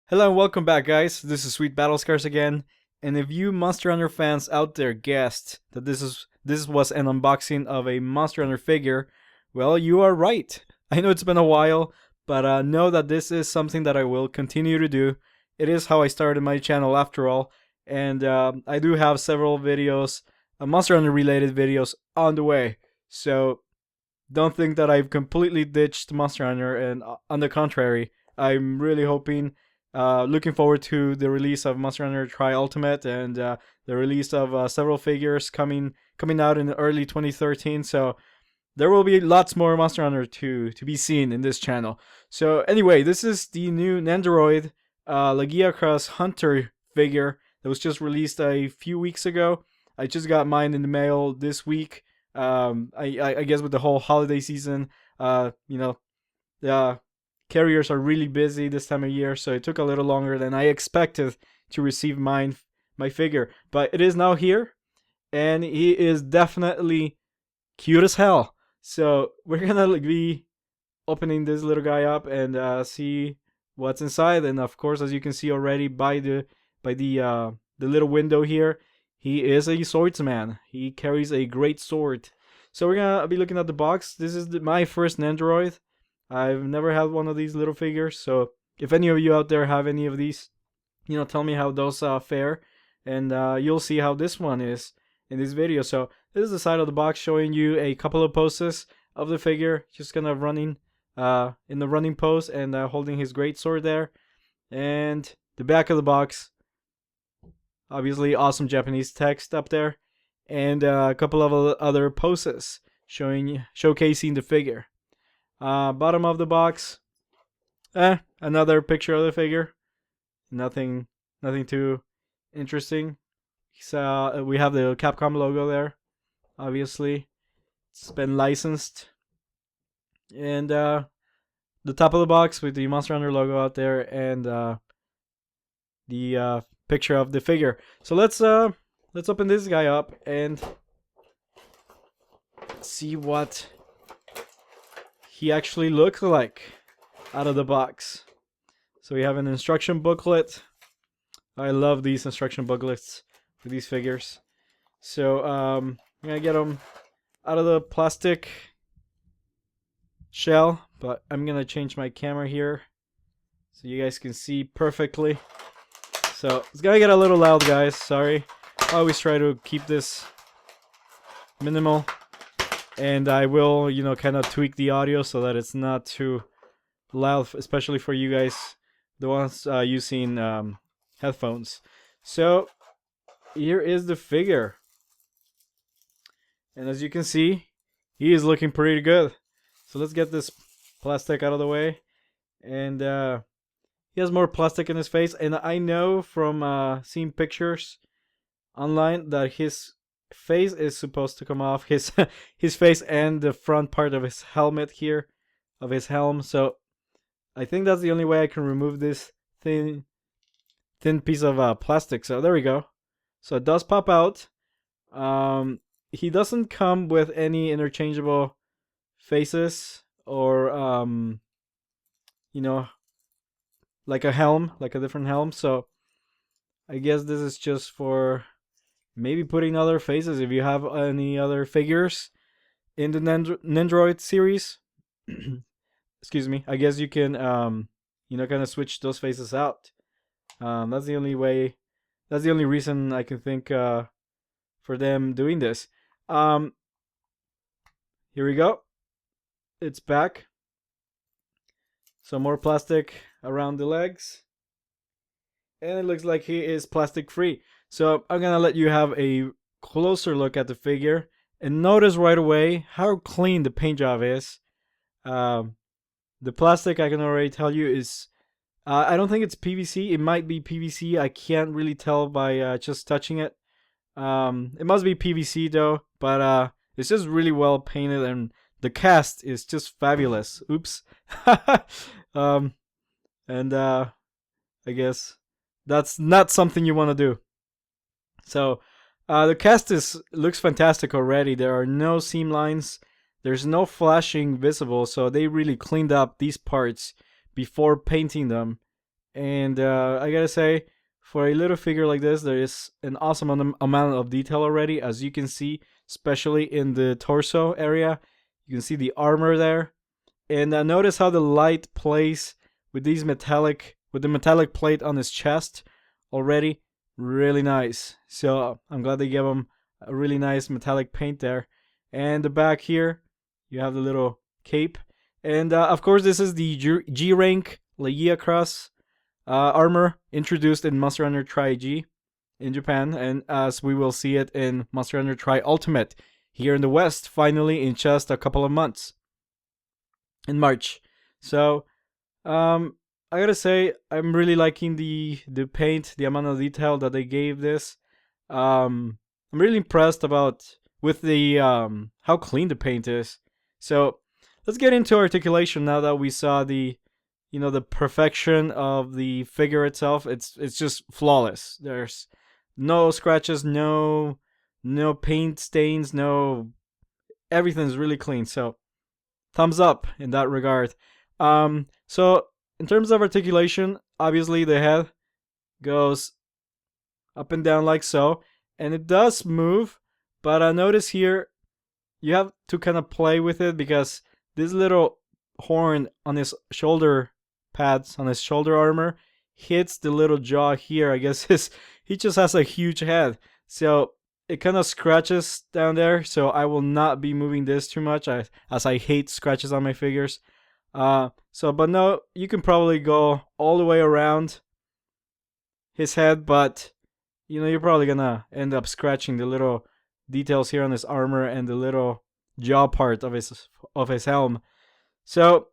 Hello and welcome back, guys. This is Sweet BattleScars again. And if you Monster Hunter fans out there guessed that this was an unboxing of a Monster Hunter figure, well, you are right. I know it's been a while, but know that this is something that I will continue to do. It is how I started my channel after all, and I do have several videos, Monster Hunter related videos on the way. So don't think that I've completely ditched Monster Hunter, and on the contrary, I'm really hoping, looking forward to the release of Monster Hunter Tri Ultimate and the release of several figures coming out in early 2013. So there will be lots more Monster Hunter to be seen in this channel. So anyway, this is the new Nendoroid Lagiacrus Hunter figure that was just released a few weeks ago. I just got mine in the mail this week. I guess with the whole holiday season, the carriers are really busy this time of year, so it took a little longer than I expected to receive my figure. But it is now here, and he is definitely cute as hell. So we're gonna be opening this little guy up and see what's inside. And of course, as you can see already by the little window here, he is a swordsman. He carries a great sword. So we're gonna be looking at the box. This is my first Nendoroid. I've never had one of these little figures, so if any of you out there have any of these, tell me how those fare, and you'll see how this one is in this video. So this is the side of the box showing you a couple of poses of the figure, just kind of running in the running pose and holding his great sword there, and the back of the box, obviously awesome Japanese text up there, and a couple of other poses showcasing the figure. Bottom of the box, another picture of the figure. Nothing too interesting. So we have the Capcom logo there. Obviously, it's been licensed, and the top of the box with the Monster Hunter logo out there, and the picture of the figure. So let's open this guy up and see what he actually looks like out of the box. So we have an instruction booklet. I love these instruction booklets for these figures. So I'm gonna get them out of the plastic shell, but I'm gonna change my camera here so you guys can see perfectly. So it's gonna get a little loud, guys. Sorry. I always try to keep this minimal. And I will, kind of tweak the audio so that it's not too loud, especially for you guys, the ones using headphones. So here is the figure. And as you can see, he is looking pretty good. So let's get this plastic out of the way. And he has more plastic in his face. And I know from seeing pictures online that his face is supposed to come off, his face and the front part of his helmet here, of his helm. So I think that's the only way I can remove this thin piece of plastic. So there we go. So it does pop out. He doesn't come with any interchangeable faces or like a helm, like a different helm. So I guess this is just for maybe putting other faces. If you have any other figures in the Nendoroid series, excuse me, I guess you can, kind of switch those faces out. That's the only way. That's the only reason I can think for them doing this. Here we go. It's back. Some more plastic around the legs, and it looks like he is plastic free. So I'm gonna let you have a closer look at the figure and notice right away how clean the paint job is. The plastic, I can already tell you, is I don't think it's PVC. It might be PVC. I can't really tell by just touching it. It must be PVC though, but it's just really well painted, and the cast is just fabulous. Oops. And I guess that's not something you want to do. So the cast looks fantastic already. There are no seam lines. There's no flashing visible. So they really cleaned up these parts before painting them. And I gotta say, for a little figure like this, there is an awesome amount of detail already, as you can see, especially in the torso area. You can see the armor there, and notice how the light plays with the metallic plate on his chest already. Really nice. So I'm glad they gave him a really nice metallic paint there. And the back here, you have the little cape, and of course this is the G rank Lagiacrus armor introduced in Monster Hunter Tri-G in Japan, and as we will see it in Monster Hunter Tri-Ultimate here in the West, finally in just a couple of months in March. So I gotta say, I'm really liking the paint, the amount of detail that they gave this. I'm really impressed with the how clean the paint is. So let's get into articulation now that we saw the the perfection of the figure itself. It's just flawless. There's no scratches, no paint stains, no, everything's really clean. So thumbs up in that regard. So in terms of articulation, obviously the head goes up and down like so, and it does move, but I notice here you have to kind of play with it, because this little horn on his shoulder pads, on his shoulder armor, hits the little jaw here. I guess he just has a huge head, so it kind of scratches down there. So I will not be moving this too much, as I hate scratches on my figures. But no, you can probably go all the way around his head, but you're probably gonna end up scratching the little details here on his armor and the little jaw part of his helm. So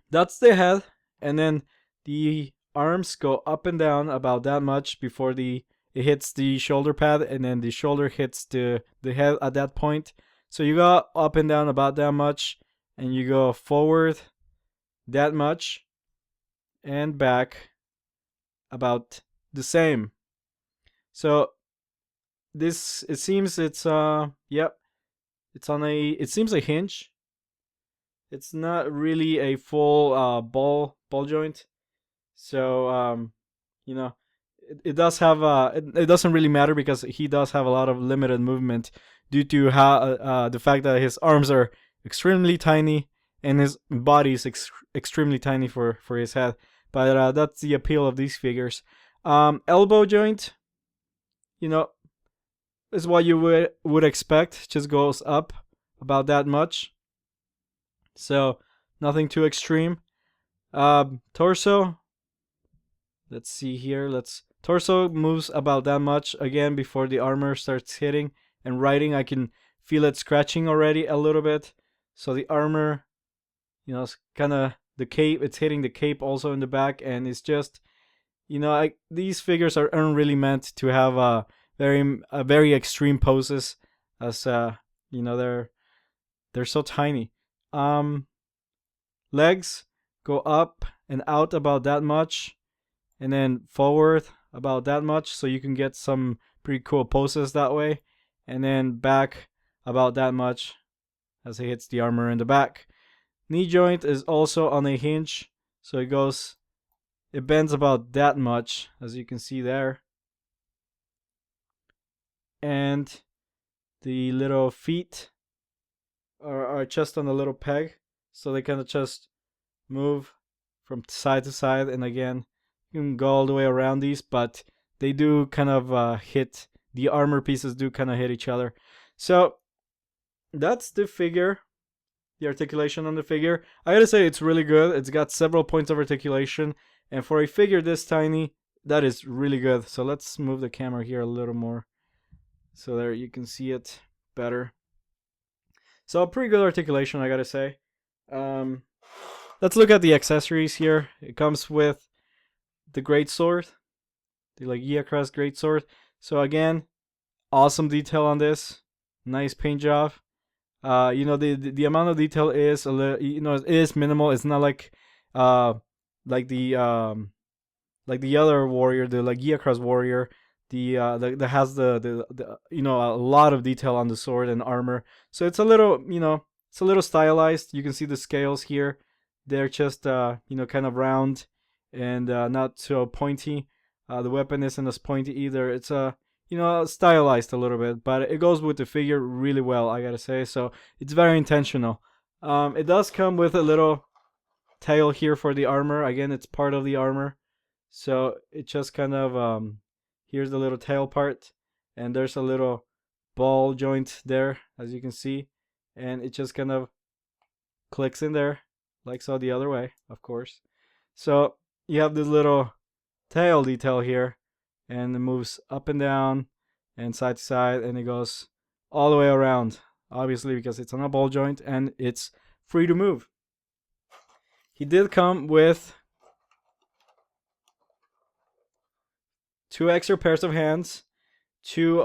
that's the head, and then the arms go up and down about that much before it hits the shoulder pad, and then the shoulder hits the head at that point. So you go up and down about that much, and you go forward that much, and back about the same. So it seems it's it seems a hinge. It's not really a full ball joint. So it does have it doesn't really matter, because he does have a lot of limited movement due to how the fact that his arms are extremely tiny and his body is extremely tiny for his head. But that's the appeal of these figures. Elbow joint, is what you would expect. Just goes up about that much. So nothing too extreme. Torso. Let's see here. Torso moves about that much again before the armor starts hitting and riding. I can feel it scratching already a little bit. So the armor, it's kind of the cape. It's hitting the cape also in the back, and it's just, these figures aren't really meant to have very extreme poses, as they're so tiny. Legs go up and out about that much, and then forward about that much, so you can get some pretty cool poses that way, and then back about that much as it hits the armor in the back. Knee joint is also on a hinge, so it bends about that much, as you can see there. And the little feet are just on a little peg, so they kind of just move from side to side, and again, you can go all the way around these, but they do kind of hit, the armor pieces do kind of hit each other. So that's the figure, the articulation on the figure. I gotta say, it's really good. It's got several points of articulation, and for a figure this tiny, that is really good. So let's move the camera here a little more, so there you can see it better. So pretty good articulation, I gotta say. Let's look at the accessories here. It comes with the greatsword, the Lagiacrus greatsword. So again, awesome detail on this. Nice paint job. The amount of detail is it is minimal. It's not like the other warrior, the Lagiacrus warrior, that has the a lot of detail on the sword and armor. So it's a little stylized. You can see the scales here. They're just kind of round, and not so pointy. The weapon isn't as pointy either. It's stylized a little bit, but it goes with the figure really well, I gotta say. So it's very intentional. It does come with a little tail here for the armor. Again, it's part of the armor. So it just kind of here's the little tail part, and there's a little ball joint there, as you can see, and it just kind of clicks in there, like so, the other way, of course. So you have this little tail detail here, and it moves up and down and side to side, and it goes all the way around, obviously because it's on a ball joint and it's free to move. He did come with 2 extra pairs of hands, two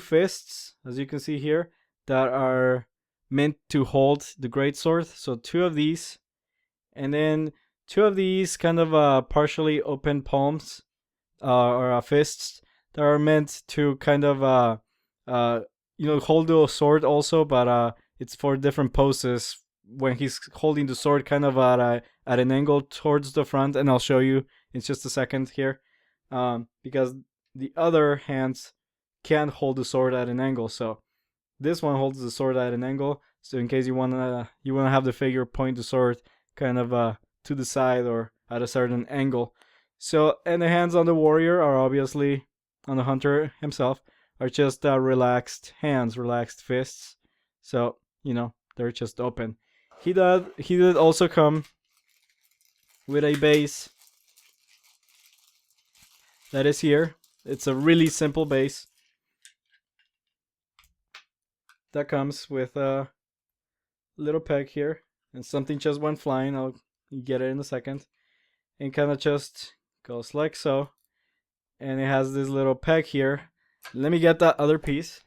fists, as you can see here, that are meant to hold the greatsword. So 2 of these, and then 2 of these kind of partially open palms or fists that are meant to kind of hold the sword also, but it's for different poses when he's holding the sword kind of at an angle towards the front, and I'll show you in just a second here, because the other hands can't hold the sword at an angle. So this one holds the sword at an angle, so in case you wanna have the figure point the sword kind of to the side or at a certain angle. So, and the hands on the warrior are obviously, on the hunter himself, are just relaxed hands, relaxed fists. So, they're just open. He did also come with a base that is here. It's a really simple base that comes with a little peg here, and something just went flying. I'll get it in a second. And kind of just goes like so, and it has this little peg here. Let me get that other piece.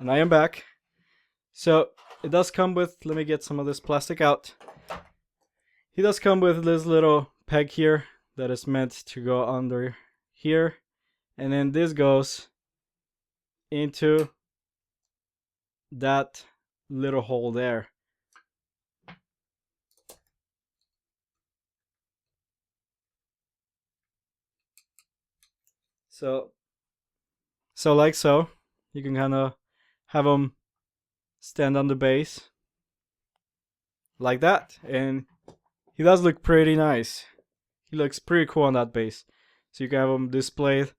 And I am back. So it does come with, let me get some of this plastic out. He does come with this little peg here that is meant to go under here, and then this goes into that little hole there. So like so, you can kind of have them stand on the base like that, and he does look pretty nice. He looks pretty cool on that base. So you can have him displayed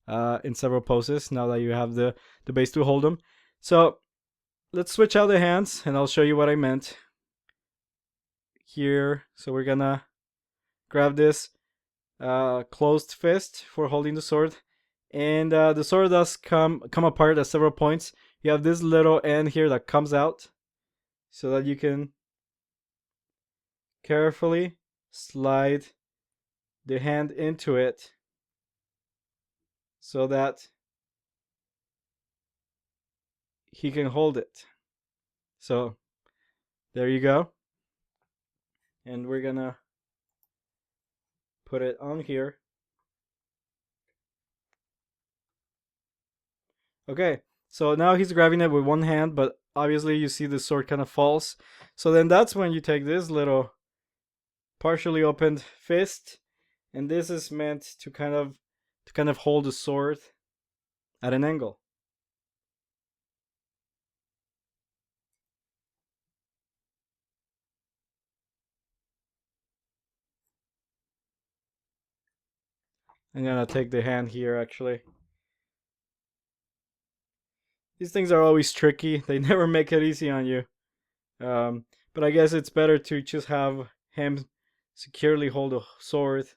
in several poses now that you have the base to hold them. So let's switch out the hands, and I'll show you what I meant here. So we're gonna grab this closed fist for holding the sword, and the sword does come apart at several points. You have this little end here that comes out, so that you can carefully slide the hand into it, so that he can hold it. So there you go, and we're gonna put it on here. Okay, so now he's grabbing it with one hand, but obviously you see the sword kind of falls. So then that's when you take this little partially opened fist, and this is meant to kind of hold the sword at an angle. I'm gonna take the hand here actually. These things are always tricky. They never make it easy on you. But I guess it's better to just have him securely hold a sword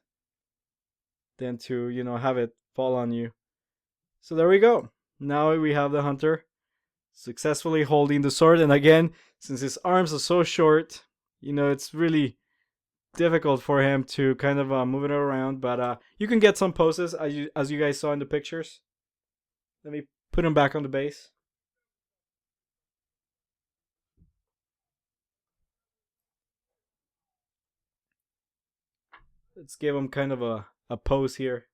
than to, have it fall on you. So there we go. Now we have the hunter successfully holding the sword. And again, since his arms are so short, it's really difficult for him to kind of move it around. But you can get some poses as you guys saw in the pictures. Let me put him back on the base. Let's give him kind of a pose here.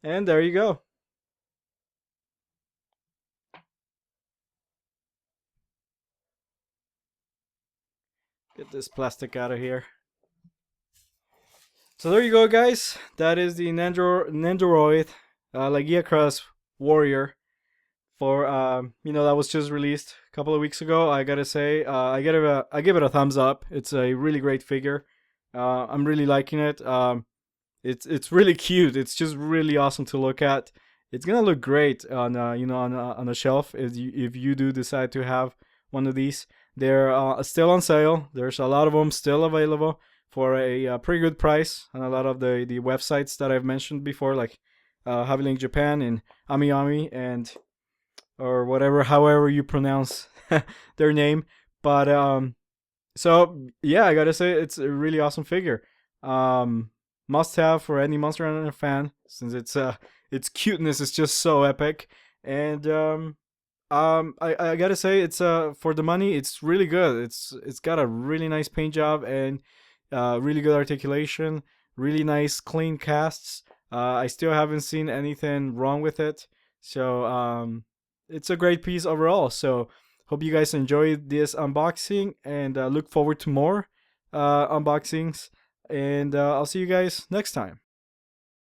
And there you go. Get this plastic out of here. So there you go, guys. That is the Nendoroid Lagiacrus Warrior for that was just released a couple of weeks ago. I gotta say, I give it a thumbs up. It's a really great figure. I'm really liking it. It's really cute. It's just really awesome to look at. It's gonna look great on on a shelf if you do decide to have one of these. They're still on sale. There's a lot of them still available for a pretty good price on a lot of the websites that I've mentioned before, like Havilink Japan and AmiAmi and or whatever, however you pronounce their name. But so yeah, I gotta say it's a really awesome figure. Must have for any Monster Hunter fan, since its cuteness is just so epic. And I gotta say it's for the money, it's really good. It's got a really nice paint job and really good articulation, really nice clean casts. I still haven't seen anything wrong with it, so it's a great piece overall. So hope you guys enjoyed this unboxing and look forward to more unboxings. And I'll see you guys next time.